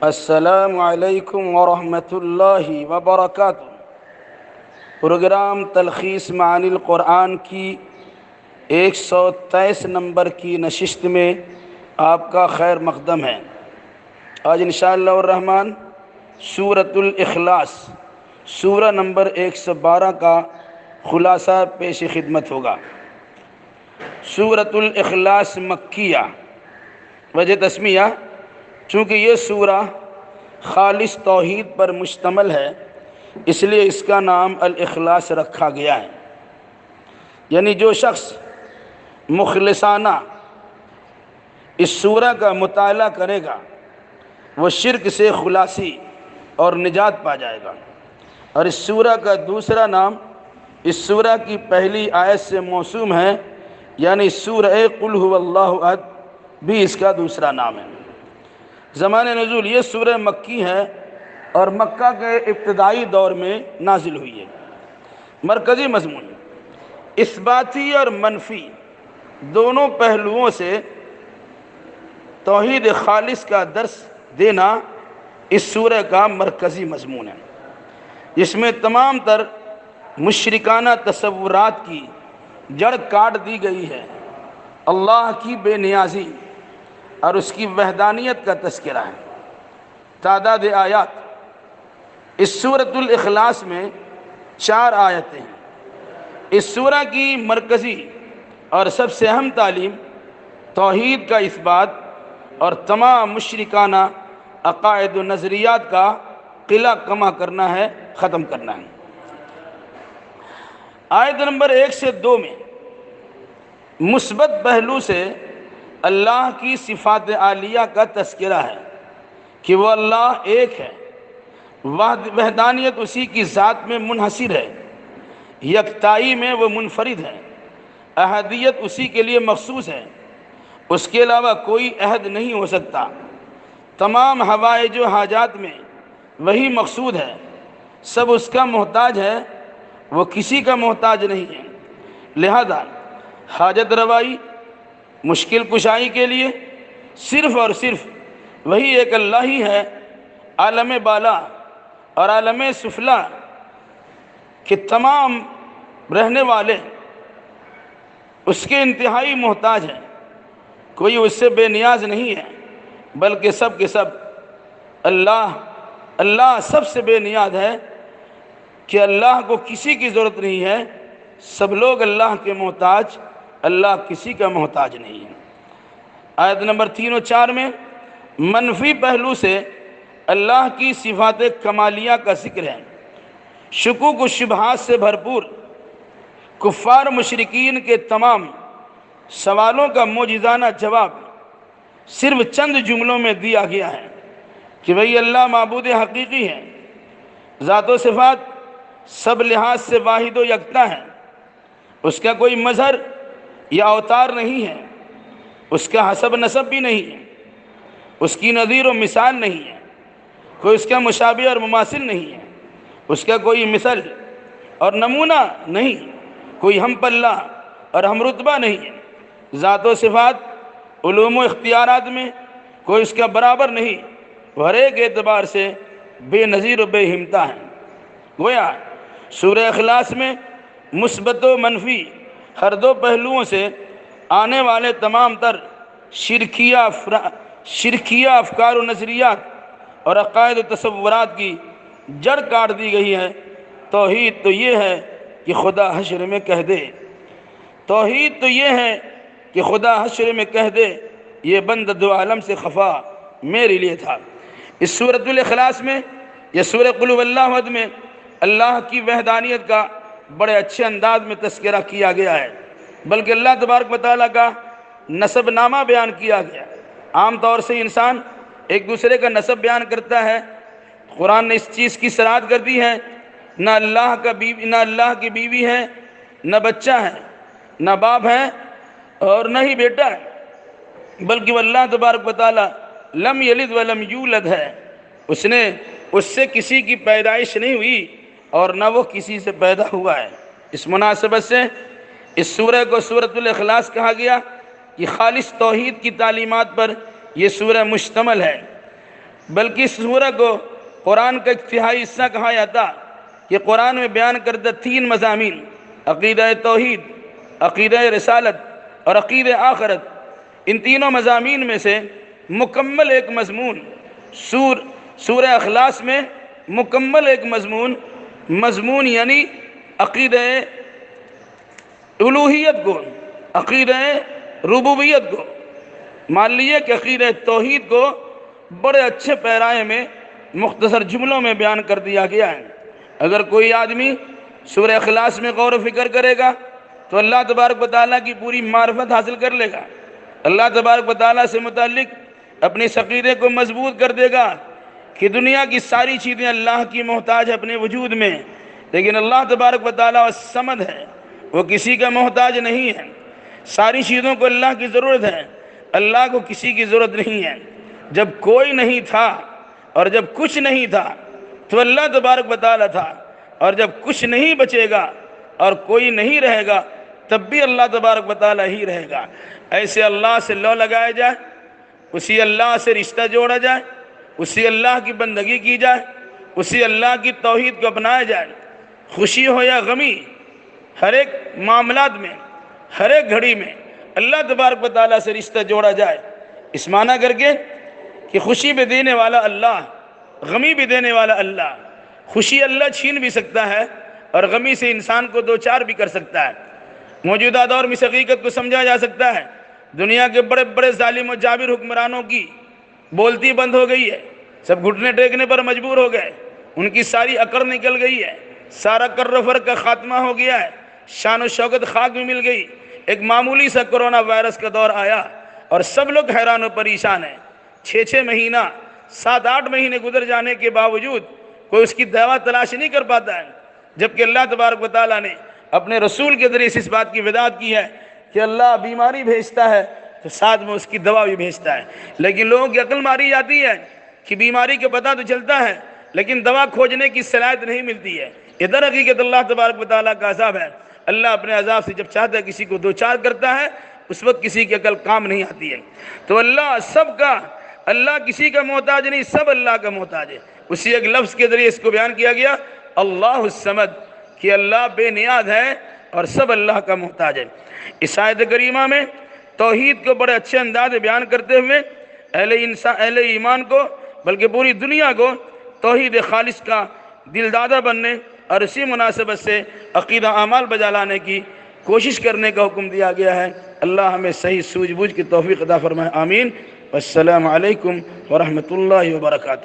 السلام علیکم ورحمۃ اللہ وبرکاتہ۔ پروگرام تلخیص معانی القرآن کی 123 نمبر کی نشست میں آپ کا خیر مقدم ہے۔ آج انشاءاللہ الرحمن سورۃ الاخلاص سورہ نمبر 112 کا خلاصہ پیش خدمت ہوگا۔ سورۃ الاخلاص مکیہ، وجہ تسمیہ چونکہ یہ سورہ خالص توحید پر مشتمل ہے، اس لیے اس کا نام الاخلاص رکھا گیا ہے۔ یعنی جو شخص مخلصانہ اس سورہ کا مطالعہ کرے گا وہ شرک سے خلاصی اور نجات پا جائے گا۔ اور اس سورہ کا دوسرا نام اس سورہ کی پہلی آیت سے موسوم ہے، یعنی سورہ قل هو اللہ احد بھی اس کا دوسرا نام ہے۔ زمان نزول یہ سورہ مکی ہے اور مکہ کے ابتدائی دور میں نازل ہوئی ہے۔ مرکزی مضمون اثباتی اور منفی دونوں پہلوؤں سے توحید خالص کا درس دینا اس سورہ کا مرکزی مضمون ہے، جس میں تمام تر مشرکانہ تصورات کی جڑ کاٹ دی گئی ہے۔ اللہ کی بے نیازی اور اس کی وحدانیت کا تذکرہ ہے۔ تعداد آیات اس سورۃ الاخلاص میں 4 آیتیں ہیں۔ اس سورہ کی مرکزی اور سب سے اہم تعلیم توحید کا اثبات اور تمام مشرکانہ عقائد و نظریات کا قلع کما کرنا ہے، ختم کرنا ہے۔ آیت نمبر 1 سے 2 میں مثبت پہلو سے اللہ کی صفات عالیہ کا تذکرہ ہے کہ وہ اللہ ایک ہے، وحدانیت اسی کی ذات میں منحصر ہے، یکتائی میں وہ منفرد ہے، احدیت اسی کے لیے مخصوص ہے، اس کے علاوہ کوئی احد نہیں ہو سکتا، تمام حوائج و حاجات میں وہی مقصود ہے، سب اس کا محتاج ہے، وہ کسی کا محتاج نہیں ہے، لہذا حاجت روائی مشکل کشائی کے لیے صرف اور صرف وہی ایک اللہ ہی ہے۔ عالم بالا اور عالم سفلا کے تمام رہنے والے اس کے انتہائی محتاج ہیں، کوئی اس سے بے نیاز نہیں ہے، بلکہ سب کے سب اللہ سب سے بے نیاز ہے کہ اللہ کو کسی کی ضرورت نہیں ہے، سب لوگ اللہ کے محتاج، اللہ کسی کا محتاج نہیں ہے۔ آیت نمبر 3 و 4 میں منفی پہلو سے اللہ کی صفات کمالیہ کا ذکر ہے۔ شکوک و شبہات سے بھرپور کفار مشرکین کے تمام سوالوں کا معجزانہ جواب صرف چند جملوں میں دیا گیا ہے کہ بھئی اللہ معبود حقیقی ہے، ذات و صفات سب لحاظ سے واحد و یکتا ہے، اس کا کوئی مظہر یا اوتار نہیں ہے، اس کا حسب نسب بھی نہیں ہے، اس کی نظیر و مثال نہیں ہے، کوئی اس کا مشابہ اور مماثل نہیں ہے، اس کا کوئی مثل اور نمونہ نہیں، کوئی ہم پلہ اور ہم رتبہ نہیں ہے، ذات و صفات علوم و اختیارات میں کوئی اس کا برابر نہیں، وہ ہر ایک اعتبار سے بے نظیر و بے ہمتا ہے۔ گویا سورہ اخلاص میں مثبت و منفی ہر دو پہلوؤں سے آنے والے تمام تر شرکیہ افکار و نظریات اور عقائد و تصورات کی جڑ کاٹ دی گئی ہے۔ توحید تو یہ ہے کہ خدا حشر میں کہہ دے، توحید تو یہ ہے کہ خدا حشر میں کہہ دے، یہ بند دو عالم سے خفا میرے لیے تھا۔ اس سورۃ الاخلاص میں یہ سورہ قل هو اللہ احد میں اللہ کی وحدانیت کا بڑے اچھے انداز میں تذکرہ کیا گیا ہے، بلکہ اللہ تبارک و تعالیٰ کا نسب نامہ بیان کیا گیا۔ عام طور سے انسان ایک دوسرے کا نسب بیان کرتا ہے، قرآن نے اس چیز کی صراحت کر دی ہے، نہ اللہ کی بیوی ہے، نہ بچہ ہے، نہ باپ ہے اور نہ ہی بیٹا ہے، بلکہ وہ اللہ تبارک و تعالیٰ لم یلد ولم یولد ہے، اس سے کسی کی پیدائش نہیں ہوئی اور نہ وہ کسی سے پیدا ہوا ہے۔ اس مناسبت سے اس سورہ کو سورۃ الاخلاص کہا گیا کہ خالص توحید کی تعلیمات پر یہ سورہ مشتمل ہے۔ بلکہ اس سورہ کو قرآن کا ایک تہائی حصہ کہا جاتا کہ قرآن میں بیان کردہ 3 مضامین، عقیدہ توحید، عقیدہ رسالت اور عقیدہ آخرت، ان تینوں مضامین میں سے مکمل ایک مضمون سورہ اخلاص میں مکمل ایک مضمون یعنی عقیدہ الوہیت کو، عقیدہ ربوبیت کو، مان لیجیے کہ عقیدہ توحید کو بڑے اچھے پیرائے میں مختصر جملوں میں بیان کر دیا گیا ہے۔ اگر کوئی آدمی سورہ اخلاص میں غور و فکر کرے گا تو اللہ تبارک و تعالیٰ کی پوری معرفت حاصل کر لے گا، اللہ تبارک و تعالیٰ سے متعلق اپنے عقیدے کو مضبوط کر دے گا کہ دنیا کی ساری چیزیں اللہ کی محتاج اپنے وجود میں، لیکن اللہ تبارک و تعالیٰ الصمد ہے، وہ کسی کا محتاج نہیں ہے، ساری چیزوں کو اللہ کی ضرورت ہے، اللہ کو کسی کی ضرورت نہیں ہے۔ جب کوئی نہیں تھا اور جب کچھ نہیں تھا تو اللہ تبارک و تعالیٰ تھا، اور جب کچھ نہیں بچے گا اور کوئی نہیں رہے گا تب بھی اللہ تبارک و تعالیٰ ہی رہے گا۔ ایسے اللہ سے لو لگایا جائے، اسی اللہ سے رشتہ جوڑا جائے، اسی اللہ کی بندگی کی جائے، اسی اللہ کی توحید کو اپنایا جائے، خوشی ہو یا غمی، ہر ایک معاملات میں، ہر ایک گھڑی میں اللہ تبارک و تعالیٰ سے رشتہ جوڑا جائے، اس معنی کر کے کہ خوشی بھی دینے والا اللہ، غمی بھی دینے والا اللہ، خوشی اللہ چھین بھی سکتا ہے اور غمی سے انسان کو دوچار بھی کر سکتا ہے۔ موجودہ دور میں اس حقیقت کو سمجھا جا سکتا ہے، دنیا کے بڑے بڑے ظالم و جابر حکمرانوں کی بولتی بند ہو گئی ہے، سب گھٹنے ٹیکنے پر مجبور ہو گئے، ان کی ساری اکڑ نکل گئی ہے، سارا کر و فر کا خاتمہ ہو گیا ہے، شان و شوکت خاک میں مل گئی۔ ایک معمولی سا کرونا وائرس کا دور آیا اور سب لوگ حیران و پریشان ہیں، 6 مہینہ 7-8 مہینے گزر جانے کے باوجود کوئی اس کی دوا تلاش نہیں کر پاتا ہے، جبکہ اللہ تبارک و تعالیٰ نے اپنے رسول کے ذریعے اس بات کی وضاحت کی ہے کہ اللہ بیماری بھیجتا ہے تو ساتھ میں اس کی دوا بھی بھیجتا ہے، لیکن لوگوں کی عقل ماری جاتی ہے کہ بیماری کا پتہ تو چلتا ہے لیکن دوا کھوجنے کی صلاحیت نہیں ملتی ہے۔ ادھر حقیقت اللہ تبارک و تعالیٰ کا عذاب ہے، اللہ اپنے عذاب سے جب چاہتا ہے کسی کو دوچار کرتا ہے اس وقت کسی کی عقل کام نہیں آتی ہے۔ تو اللہ سب کا، اللہ کسی کا محتاج نہیں، سب اللہ کا محتاج ہے۔ اسی ایک لفظ کے ذریعے اس کو بیان کیا گیا، اللہ الصمد، کہ اللہ بے نیاز ہے اور سب اللہ کا محتاج ہے۔ اس آیت کریمہ میں توحید کو بڑے اچھے انداز میں بیان کرتے ہوئے اہل ایمان کو بلکہ پوری دنیا کو توحید خالص کا دلدادہ بننے اور اسی مناسبت سے عقیدہ اعمال بجا لانے کی کوشش کرنے کا حکم دیا گیا ہے۔ اللہ ہمیں صحیح سوجھ بوجھ کی توفیق عطا فرمائے، آمین۔ السلام علیکم ورحمۃ اللہ وبرکاتہ۔